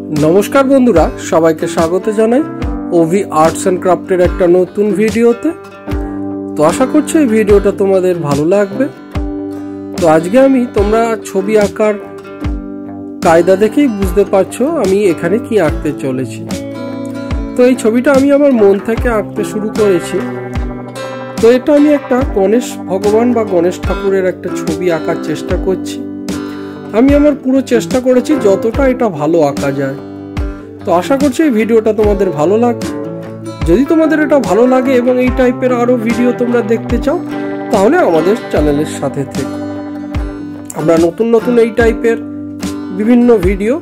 नमस्कार बंधुरा सबाइके स्वागत जानाई ओवी आर्ट्स एंड क्राफ्टेर एक नतून भिडियोते। तो आशा करछि এই ভিডিওটা তোমাদের ভালো লাগবে। তো আজকে আমি তোমরা ছবি আঁকার কায়দা দেখেই বুঝতে পারছো আমি এখানে কি আঁকতে চলেছি। তো এই ছবিটা আমি আমার মন থেকে আঁকতে শুরু করেছি। তো এটা আমি একটা গণেশ ভগবান বা গণেশ ঠাকুরের একটা ছবি আঁকার চেষ্টা করছি। আমি আমার পুরো চেষ্টা করেছি যতটা এটা ভালো আঁকা যায়। তো আশা করছি এই ভিডিওটা তোমাদের ভালো লাগবে। যদি তোমাদের এটা ভালো লাগে এবং এই টাইপের আরো ভিডিও তোমরা দেখতে চাও তাহলে আমাদের চ্যানেলের সাথে থেকো। আমরা নতুন নতুন এই টাইপের বিভিন্ন ভিডিও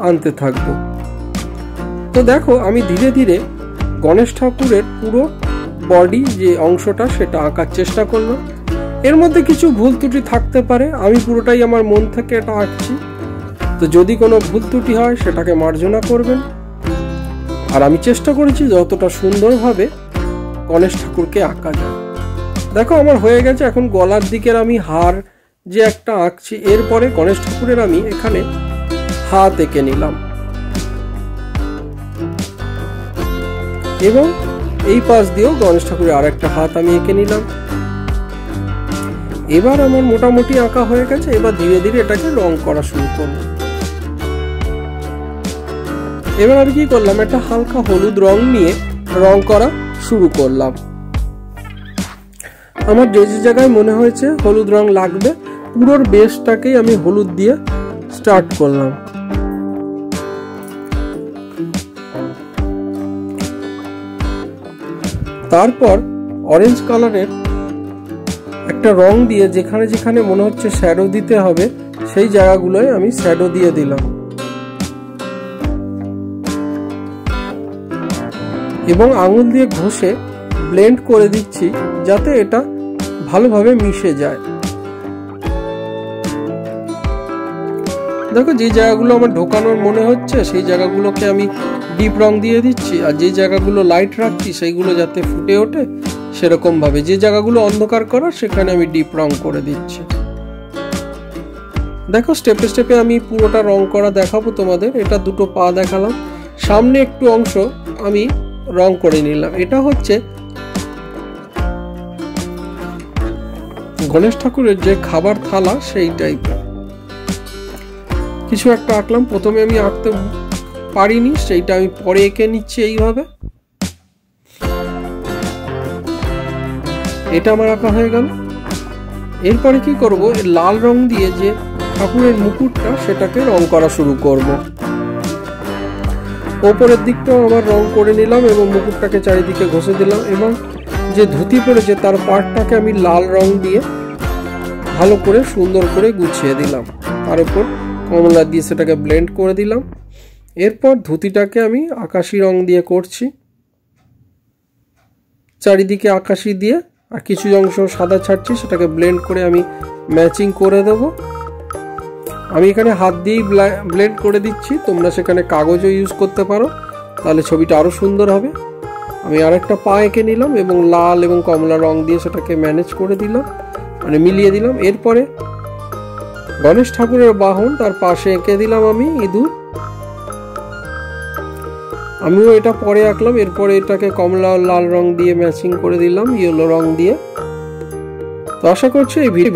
আনতে থাকব। তো দেখো আমি ধীরে ধীরে গণেশ ঠাকুরের পুরো বডি যে অংশটা সেটা আঁকার চেষ্টা করলাম। এর মধ্যে কিছু ভুল ত্রুটি থাকতে পারে, আমি পুরোটাই আমার মন থেকে এটা আঁকছি। তো যদি কোনো ভুল ত্রুটি হয় সেটাকে মার্জনা করবেন। আর আমি চেষ্টা করেছি যতটা সুন্দরভাবে গণেশ ঠাকুরকে আঁকা যায়। দেখো আমার হয়ে গেছে। এখন গলার দিকের আমি হার যে একটা আঁকছি, এরপরে গণেশ ঠাকুরের আমি এখানে হাত এঁকে নিলাম এবং এই পাশ দিয়েও গণেশ ঠাকুরের আর একটা হাত আমি এঁকে নিলাম। এবার আমার মোটামুটি আঁকা হয়ে গেছে। এবার ধীরে ধীরে এটাকে রং করা শুরু করব। এবার আমি কি করলাম, একটা হালকা হলুদ রং নিয়ে রং করা শুরু করলাম। আমার যে যে জায়গায় মনে হয়েছে হলুদ রং লাগবে পুরোর বেসটাকেই আমি হলুদ দিয়ে স্টার্ট করলাম। তারপর অরেঞ্জ কালারের একটা রং দিয়ে যেখানে যেখানে মনে হচ্ছে শ্যাডো দিতে হবে সেই জায়গাগুলোয় আমি শ্যাডো দিয়ে দিলাম এবং আঙুল দিয়ে ঘষে ব্লেন্ড করে দিচ্ছি যাতে এটা ভালোভাবে মিশে যায়। দেখো যে জায়গাগুলো আমার ঢোকানোর মনে হচ্ছে সেই জায়গাগুলোকে আমি ডিপ রং দিয়ে দিচ্ছি, আর যে জায়গাগুলো লাইট রাখছি সেইগুলো যাতে ফুটে ওঠে সেরকম ভাবে যে জায়গাগুলো অন্ধকার করা সেখানে আমি ডিপ রং করে দিচ্ছি। দেখো স্টেপে স্টেপে আমি পুরোটা রং করা দেখাবো তোমাদের। এটা দুটো পা দেখালাম, সামনে একটু অংশ আমি রং করে নিলাম। এটা হচ্ছে গণেশ ঠাকুরের যে খাবার থালা সেই টাইপের কিছু একটা আঁকলাম। প্রথমে আমি আঁকতে পারিনি, সেইটা আমি পরে এঁকে নিচ্ছি এইভাবে। এটা আমার আঁকা হয়ে গেল। এরপরে কি করব, লাল রং দিয়ে যে ঠাকুরের মুকুটটা সেটাকে রং করা শুরু করব। ওপরের দিকটাও আবার রং করে নিলাম এবং মুকুটটাকে চারিদিকে ঘষে দিলাম এবং যে ধুতি পরেছে তার পার্টটাকে আমি লাল রং দিয়ে ভালো করে সুন্দর করে গুছিয়ে দিলাম। তার উপর কমলা দিয়ে সেটাকে ব্লেন্ড করে দিলাম। এরপর ধুতিটাকে আমি আকাশি রং দিয়ে করছি, চারিদিকে আকাশি দিয়ে, আর কিছু অংশ সাদা ছাড়ছি সেটাকে ব্লেন্ড করে আমি ম্যাচিং করে দেব। আমি এখানে হাত দিয়েই ব্লেন্ড করে দিচ্ছি, তোমরা সেখানে কাগজও ইউজ করতে পারো, তাহলে ছবিটা আরো সুন্দর হবে। আমি আরেকটা পা এঁকে নিলাম এবং লাল এবং কমলা রং দিয়ে সেটাকে ম্যানেজ করে দিলাম, মানে মিলিয়ে দিলাম। এরপরে গণেশ ঠাকুরের বাহন তার পাশে এঁকে দিলাম আমি ইঁদুর। আমিও এটা পরে আঁকলাম। এরপরে এটাকে কমলা লাল রং দিয়ে ম্যাচিং করে দিলাম ইয়েলো রং দিয়ে। তো আশা করছি এই ভিডিও